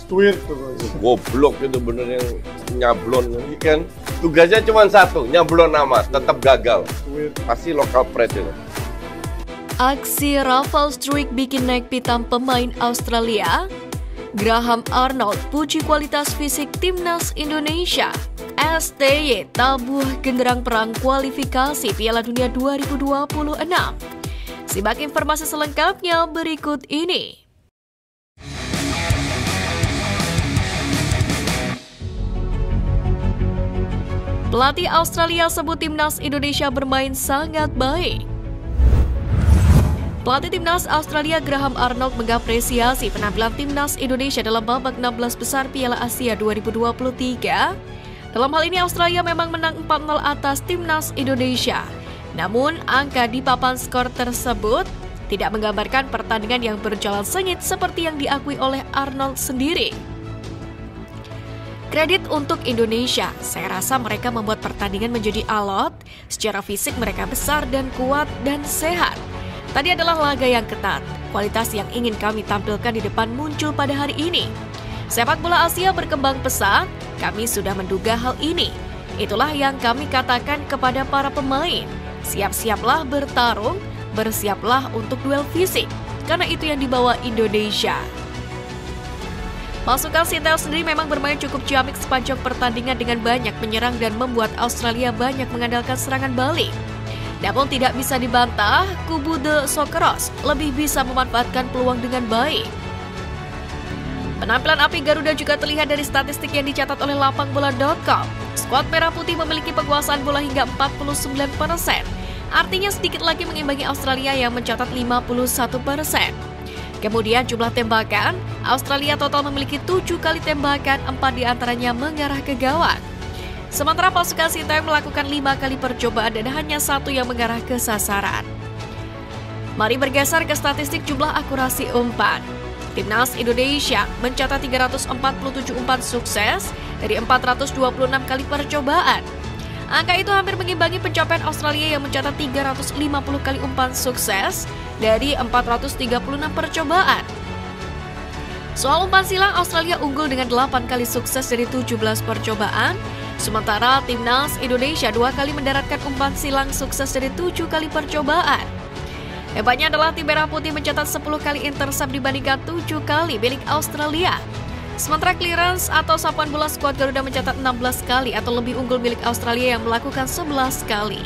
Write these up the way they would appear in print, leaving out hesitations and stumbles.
Tweet terus. Goblok itu bener yang nyablon ini kan. Tugasnya cuma satu, nyablon nama, tetap gagal. Tweet. Pasti lokal pride itu. Aksi Rafael Struijk bikin naik pitam pemain Australia. Graham Arnold puji kualitas fisik timnas Indonesia. STY tabuh genderang perang kualifikasi Piala Dunia 2026. Simak informasi selengkapnya berikut ini. Pelatih Australia sebut timnas Indonesia bermain sangat baik. Pelatih timnas Australia Graham Arnold mengapresiasi penampilan timnas Indonesia dalam babak 16 besar Piala Asia 2023. Dalam hal ini Australia memang menang 4-0 atas timnas Indonesia. Namun angka di papan skor tersebut tidak menggambarkan pertandingan yang berjalan sengit seperti yang diakui oleh Arnold sendiri. Kredit untuk Indonesia, saya rasa mereka membuat pertandingan menjadi alot, secara fisik mereka besar dan kuat dan sehat. Tadi adalah laga yang ketat, kualitas yang ingin kami tampilkan di depan muncul pada hari ini. Sepak bola Asia berkembang pesat, kami sudah menduga hal ini. Itulah yang kami katakan kepada para pemain, siap-siaplah bertarung, bersiaplah untuk duel fisik, karena itu yang dibawa Indonesia. Pasukan Sintel sendiri memang bermain cukup ciamik sepanjang pertandingan dengan banyak menyerang dan membuat Australia banyak mengandalkan serangan balik. Namun tidak bisa dibantah, kubu The Socceroos lebih bisa memanfaatkan peluang dengan baik. Penampilan api Garuda juga terlihat dari statistik yang dicatat oleh lapangbola.com. Skuad Merah Putih memiliki penguasaan bola hingga 49%. Artinya sedikit lagi mengimbangi Australia yang mencatat 51%. Kemudian jumlah tembakan, Australia total memiliki 7 kali tembakan, 4 diantaranya mengarah ke gawang. Sementara pasukan Sinteyong melakukan 5 kali percobaan dan hanya 1 yang mengarah ke sasaran. Mari bergeser ke statistik jumlah akurasi umpan. Timnas Indonesia mencatat 347 umpan sukses dari 426 kali percobaan. Angka itu hampir mengimbangi pencapaian Australia yang mencatat 350 kali umpan sukses dari 436 percobaan. Soal umpan silang, Australia unggul dengan 8 kali sukses dari 17 percobaan. Sementara timnas Indonesia 2 kali mendaratkan umpan silang sukses dari 7 kali percobaan. Hebatnya adalah tim Merah Putih mencatat 10 kali intercept dibandingkan 7 kali milik Australia. Sementara clearance atau sapuan bola skuad Garuda mencatat 16 kali atau lebih unggul milik Australia yang melakukan 11 kali.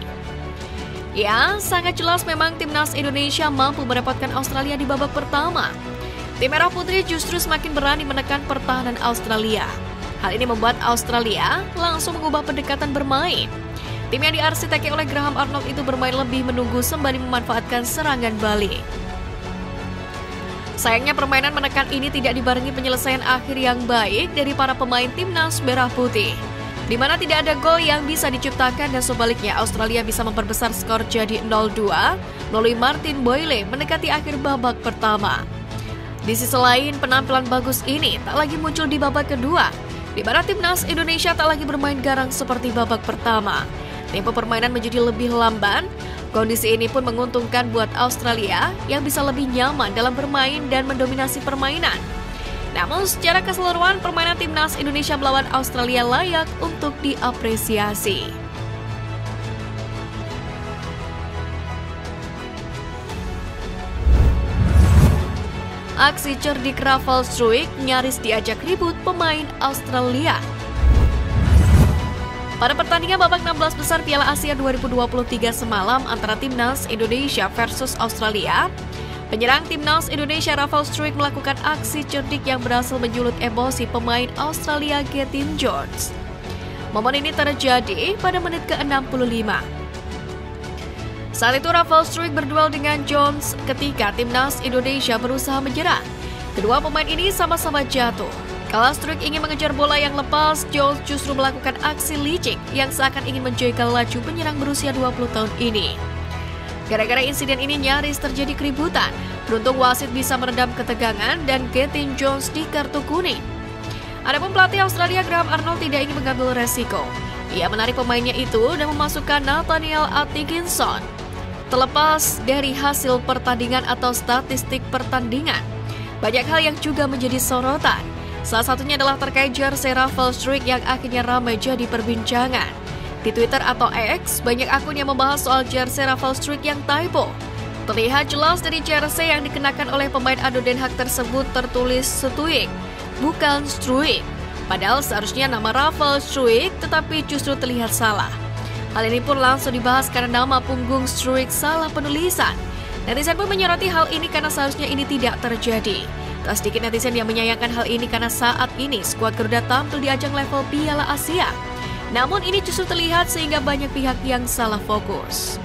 Ya, sangat jelas memang timnas Indonesia mampu merepotkan Australia di babak pertama. Tim Merah Putih justru semakin berani menekan pertahanan Australia. Hal ini membuat Australia langsung mengubah pendekatan bermain. Tim yang diarsiteki oleh Graham Arnold itu bermain lebih menunggu sembari memanfaatkan serangan balik. Sayangnya permainan menekan ini tidak dibarengi penyelesaian akhir yang baik dari para pemain timnas Merah Putih, di mana tidak ada gol yang bisa diciptakan dan sebaliknya Australia bisa memperbesar skor jadi 0-2 melalui Martin Boyle mendekati akhir babak pertama. Di sisi lain, penampilan bagus ini tak lagi muncul di babak kedua, di mana timnas Indonesia tak lagi bermain garang seperti babak pertama. Tempo permainan menjadi lebih lamban. Kondisi ini pun menguntungkan buat Australia yang bisa lebih nyaman dalam bermain dan mendominasi permainan. Namun secara keseluruhan permainan timnas Indonesia melawan Australia layak untuk diapresiasi. Aksi cerdik Rafael Struijk nyaris diajak ribut pemain Australia. Pada pertandingan babak 16 besar Piala Asia 2023 semalam antara timnas Indonesia versus Australia, penyerang timnas Indonesia Rafael Struijk melakukan aksi cerdik yang berhasil menjulut emosi pemain Australia Gethin Jones. Momen ini terjadi pada menit ke-65. Saat itu Rafael Struijk berduel dengan Jones ketika timnas Indonesia berusaha menyerang. Kedua pemain ini sama-sama jatuh. Kala Struijk ingin mengejar bola yang lepas, Jones justru melakukan aksi licik yang seakan ingin menjegal laju penyerang berusia 20 tahun ini. Gara-gara insiden ini nyaris terjadi keributan. Beruntung wasit bisa meredam ketegangan dan Gethin Jones di kartu kuning. Adapun pelatih Australia Graham Arnold tidak ingin mengambil resiko. Ia menarik pemainnya itu dan memasukkan Nathaniel Atkinson. Terlepas dari hasil pertandingan atau statistik pertandingan, banyak hal yang juga menjadi sorotan. Salah satunya adalah terkait jersey Raffles Struijk yang akhirnya ramai jadi perbincangan. Di Twitter atau X, banyak akun yang membahas soal jersey Raffles Struijk yang typo. Terlihat jelas dari jersey yang dikenakan oleh pemain ADO Den Haag tersebut tertulis Struijk, bukan Struijk. Padahal seharusnya nama Raffles Struijk, tetapi justru terlihat salah. Hal ini pun langsung dibahas karena nama punggung Struijk salah penulisan. Netizen pun menyoroti hal ini karena seharusnya ini tidak terjadi. Tak sedikit netizen yang menyayangkan hal ini karena saat ini skuad Garuda tampil di ajang level Piala Asia. Namun ini justru terlihat sehingga banyak pihak yang salah fokus.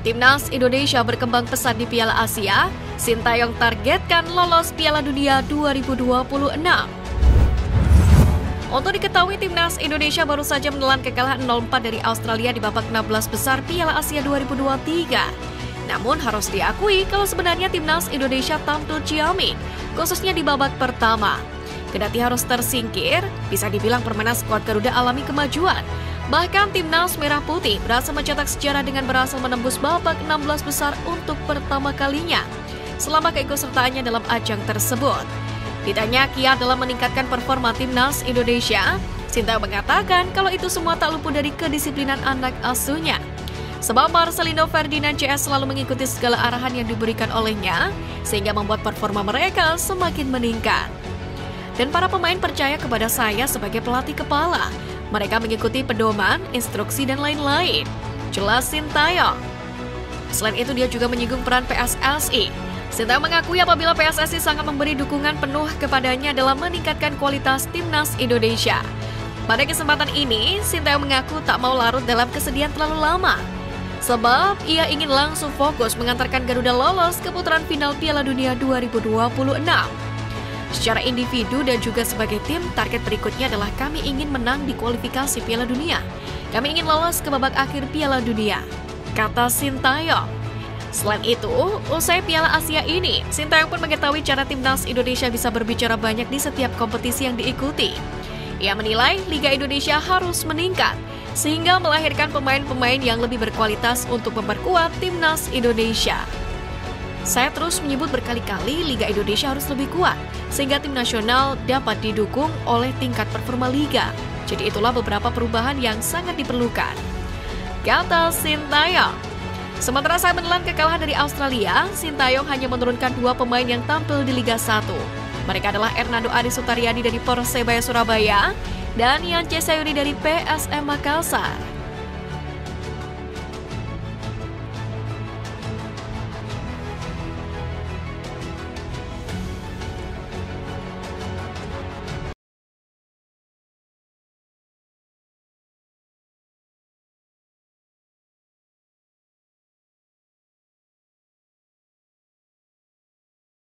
Timnas Indonesia berkembang pesat di Piala Asia. Sintayong targetkan lolos Piala Dunia 2026. Untuk diketahui, Timnas Indonesia baru saja menelan kekalahan 0-4 dari Australia di babak 16 besar Piala Asia 2023. Namun harus diakui kalau sebenarnya Timnas Indonesia tampil ciamik, khususnya di babak pertama. Kendati harus tersingkir, bisa dibilang permainan skuad Garuda alami kemajuan. Bahkan Timnas Merah Putih berhasil mencetak sejarah dengan berhasil menembus babak 16 besar untuk pertama kalinya selama keikutsertaannya dalam ajang tersebut. Ditanya kiat dalam meningkatkan performa Timnas Indonesia, Sintayong mengatakan kalau itu semua tak luput dari kedisiplinan anak asuhnya. Sebab Marcelino Ferdinand CS selalu mengikuti segala arahan yang diberikan olehnya, sehingga membuat performa mereka semakin meningkat. Dan para pemain percaya kepada saya sebagai pelatih kepala. Mereka mengikuti pedoman, instruksi, dan lain-lain. Jelas Sintayong. Selain itu, dia juga menyinggung peran PSSI. Sintayong mengakui apabila PSSI sangat memberi dukungan penuh kepadanya dalam meningkatkan kualitas Timnas Indonesia. Pada kesempatan ini, Sintayong mengaku tak mau larut dalam kesedihan terlalu lama. Sebab ia ingin langsung fokus mengantarkan Garuda lolos ke putaran final Piala Dunia 2026. Secara individu dan juga sebagai tim, target berikutnya adalah kami ingin menang di kualifikasi Piala Dunia. Kami ingin lolos ke babak akhir Piala Dunia, kata Sintayong. Selain itu, usai Piala Asia ini, Sintayong pun mengetahui cara Timnas Indonesia bisa berbicara banyak di setiap kompetisi yang diikuti. Ia menilai Liga Indonesia harus meningkat, sehingga melahirkan pemain-pemain yang lebih berkualitas untuk memperkuat Timnas Indonesia. Saya terus menyebut berkali-kali Liga Indonesia harus lebih kuat, sehingga tim nasional dapat didukung oleh tingkat performa Liga. Jadi itulah beberapa perubahan yang sangat diperlukan, kata Sintayong. Sementara saya menelan kekalahan dari Australia, Sintayong hanya menurunkan 2 pemain yang tampil di Liga 1. Mereka adalah Hernando Adi Sutariadi dari Persebaya Surabaya dan Yance Sayuri dari PSM Makassar.